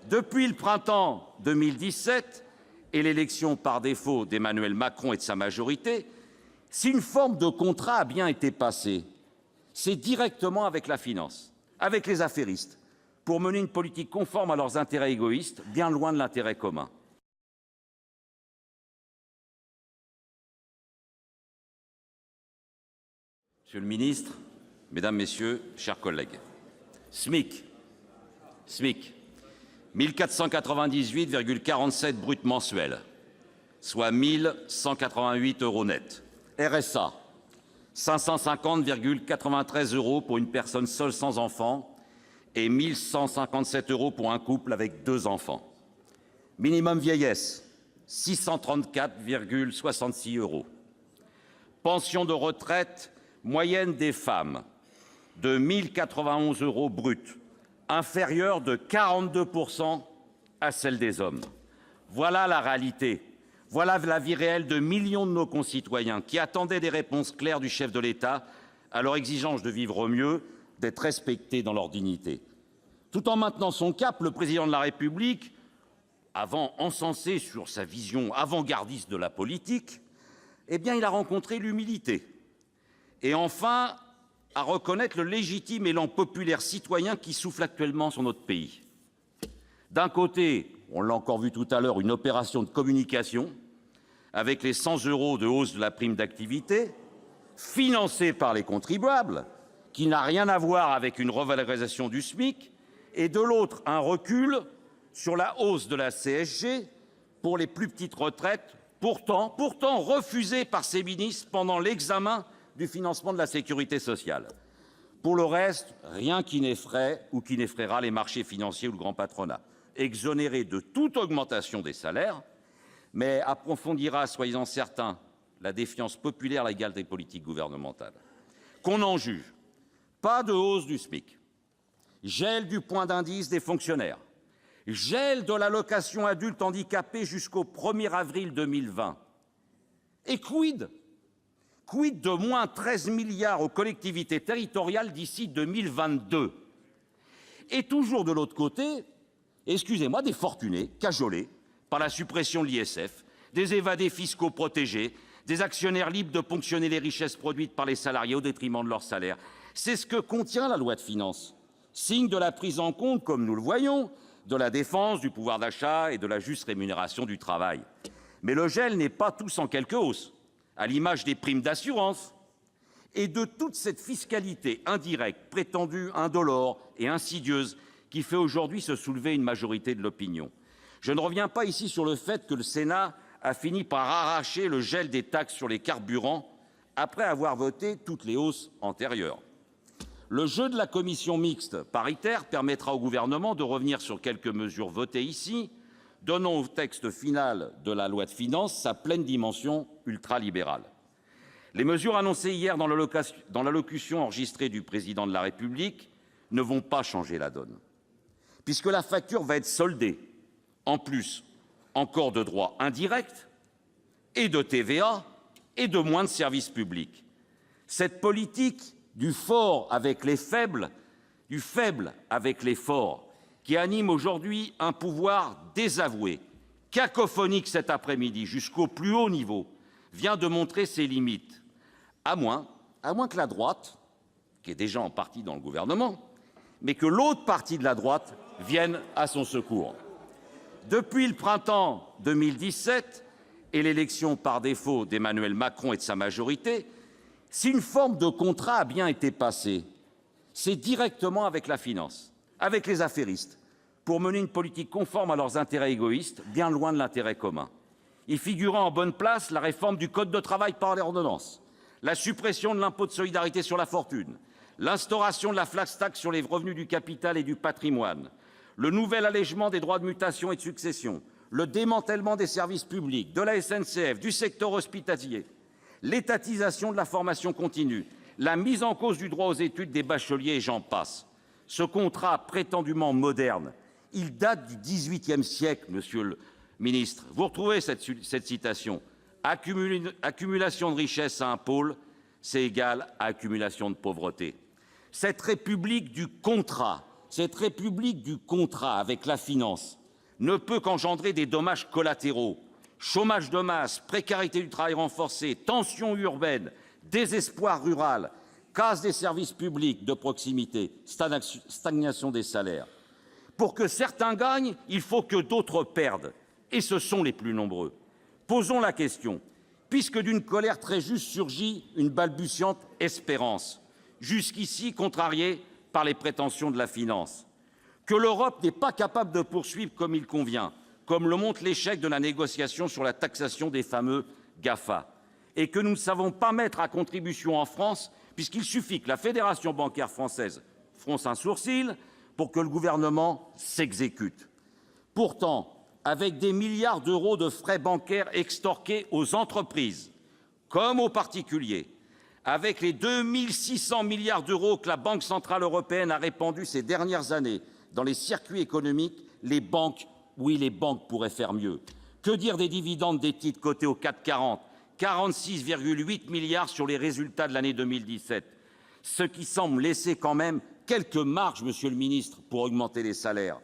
Depuis le printemps 2017 et l'élection par défaut d'Emmanuel Macron et de sa majorité, si une forme de contrat a bien été passée, c'est directement avec la finance, avec les affairistes, pour mener une politique conforme à leurs intérêts égoïstes, bien loin de l'intérêt commun. Monsieur le ministre, Mesdames, Messieurs, chers collègues, SMIC, 1498,47 brut mensuel, soit 1188 € net. RSA, 550,93 € pour une personne seule sans enfant et 1157 € pour un couple avec 2 enfants. Minimum vieillesse, 634,66 €. Pension de retraite moyenne des femmes de 1091 € brut, inférieure de 42 % à celle des hommes. Voilà la réalité. Voilà la vie réelle de millions de nos concitoyens qui attendaient des réponses claires du chef de l'État à leur exigence de vivre mieux, d'être respectés dans leur dignité. Tout en maintenant son cap, le Président de la République, avant encensé sur sa vision avant-gardiste de la politique, il a rencontré l'humilité. Et enfin, à reconnaître le légitime élan populaire citoyen qui souffle actuellement sur notre pays. D'un côté, on l'a encore vu tout à l'heure, une opération de communication avec les 100 € de hausse de la prime d'activité, financée par les contribuables, qui n'a rien à voir avec une revalorisation du SMIC, et de l'autre, un recul sur la hausse de la CSG pour les plus petites retraites, pourtant refusée par ces ministres pendant l'examen du financement de la sécurité sociale. Pour le reste, rien qui n'effraie ou qui n'effraiera les marchés financiers ou le grand patronat. Exonéré de toute augmentation des salaires, mais approfondira, soyez-en certains, la défiance populaire à l'égard des politiques gouvernementales. Qu'on en juge, pas de hausse du SMIC, gel du point d'indice des fonctionnaires, gel de l'allocation adulte handicapé jusqu'au 1er avril 2020. Et quid de moins 13 milliards aux collectivités territoriales d'ici 2022? Et toujours de l'autre côté, excusez-moi, des fortunés cajolés par la suppression de l'ISF, des évadés fiscaux protégés, des actionnaires libres de ponctionner les richesses produites par les salariés au détriment de leur salaire. C'est ce que contient la loi de finances, signe de la prise en compte, comme nous le voyons, de la défense du pouvoir d'achat et de la juste rémunération du travail. Mais le gel n'est pas tout sans quelque hausse, à l'image des primes d'assurance et de toute cette fiscalité indirecte, prétendue indolore et insidieuse, qui fait aujourd'hui se soulever une majorité de l'opinion. Je ne reviens pas ici sur le fait que le Sénat a fini par arracher le gel des taxes sur les carburants après avoir voté toutes les hausses antérieures. Le jeu de la commission mixte paritaire permettra au Gouvernement de revenir sur quelques mesures votées ici, donnant au texte final de la loi de finances sa pleine dimension ultralibérale. Les mesures annoncées hier dans l'allocution enregistrée du Président de la République ne vont pas changer la donne, puisque la facture va être soldée, en plus encore de droits indirects et de TVA et de moins de services publics. Cette politique du fort avec les faibles, du faible avec les forts, qui anime aujourd'hui un pouvoir désavoué, cacophonique cet après-midi jusqu'au plus haut niveau, vient de montrer ses limites, à moins que la droite, qui est déjà en partie dans le gouvernement, mais que l'autre partie de la droite vienne à son secours. Depuis le printemps 2017 et l'élection par défaut d'Emmanuel Macron et de sa majorité, si une forme de contrat a bien été passée, c'est directement avec la finance, avec les affairistes, pour mener une politique conforme à leurs intérêts égoïstes, bien loin de l'intérêt commun. Y figurant en bonne place la réforme du code de travail par ordonnance, la suppression de l'impôt de solidarité sur la fortune, l'instauration de la flat tax sur les revenus du capital et du patrimoine, le nouvel allègement des droits de mutation et de succession, le démantèlement des services publics, de la SNCF, du secteur hospitalier, l'étatisation de la formation continue, la mise en cause du droit aux études des bacheliers et j'en passe. Ce contrat prétendument moderne, il date du XVIIIe siècle, monsieur le ministre. Vous retrouvez cette citation. Accumulation de richesses à un pôle, c'est égal à accumulation de pauvreté. Cette république du contrat, Cette république du contrat avec la finance ne peut qu'engendrer des dommages collatéraux. Chômage de masse, précarité du travail renforcée, tensions urbaines, désespoir rural, casse des services publics de proximité, stagnation des salaires. Pour que certains gagnent, il faut que d'autres perdent, et ce sont les plus nombreux. Posons la question, puisque d'une colère très juste surgit une balbutiante espérance, jusqu'ici contrariée par les prétentions de la finance. Que l'Europe n'est pas capable de poursuivre comme il convient, comme le montre l'échec de la négociation sur la taxation des fameux GAFA, et que nous ne savons pas mettre à contribution en France, puisqu'il suffit que la Fédération bancaire française fronce un sourcil pour que le gouvernement s'exécute. Pourtant, avec des milliards d'euros de frais bancaires extorqués aux entreprises comme aux particuliers, avec les 2 600 milliards d'euros que la Banque centrale européenne a répandus ces dernières années dans les circuits économiques, les banques pourraient faire mieux. Que dire des dividendes des titres cotés au CAC 40 ? 46,8 milliards sur les résultats de l'année 2017, ce qui semble laisser quand même quelques marges, monsieur le ministre, pour augmenter les salaires.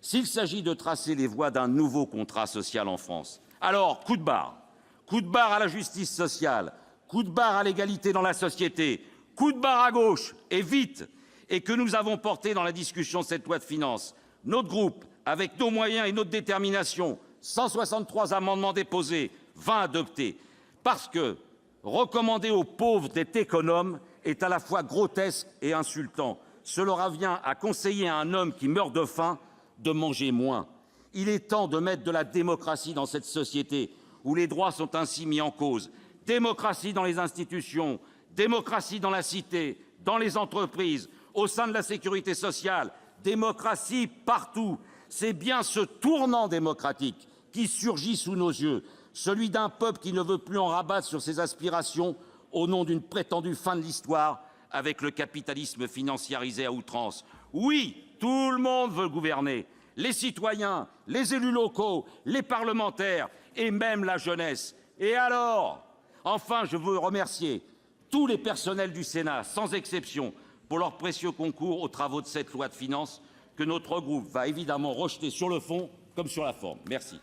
S'il s'agit de tracer les voies d'un nouveau contrat social en France, alors coup de barre à la justice sociale, coup de barre à l'égalité dans la société, coup de barre à gauche, et vite, et que nous avons porté dans la discussion de cette loi de finances. Notre groupe, avec nos moyens et notre détermination, 163 amendements déposés, 20 adoptés, parce que recommander aux pauvres d'être économes est à la fois grotesque et insultant. Cela revient à conseiller à un homme qui meurt de faim de manger moins. Il est temps de mettre de la démocratie dans cette société où les droits sont ainsi mis en cause. Démocratie dans les institutions, démocratie dans la cité, dans les entreprises, au sein de la sécurité sociale, démocratie partout. C'est bien ce tournant démocratique qui surgit sous nos yeux, celui d'un peuple qui ne veut plus en rabattre sur ses aspirations au nom d'une prétendue fin de l'histoire avec le capitalisme financiarisé à outrance. Oui, tout le monde veut gouverner, les citoyens, les élus locaux, les parlementaires et même la jeunesse. Et alors ? Enfin, je veux remercier tous les personnels du Sénat, sans exception, pour leur précieux concours aux travaux de cette loi de finances que notre groupe va évidemment rejeter sur le fond comme sur la forme. Merci.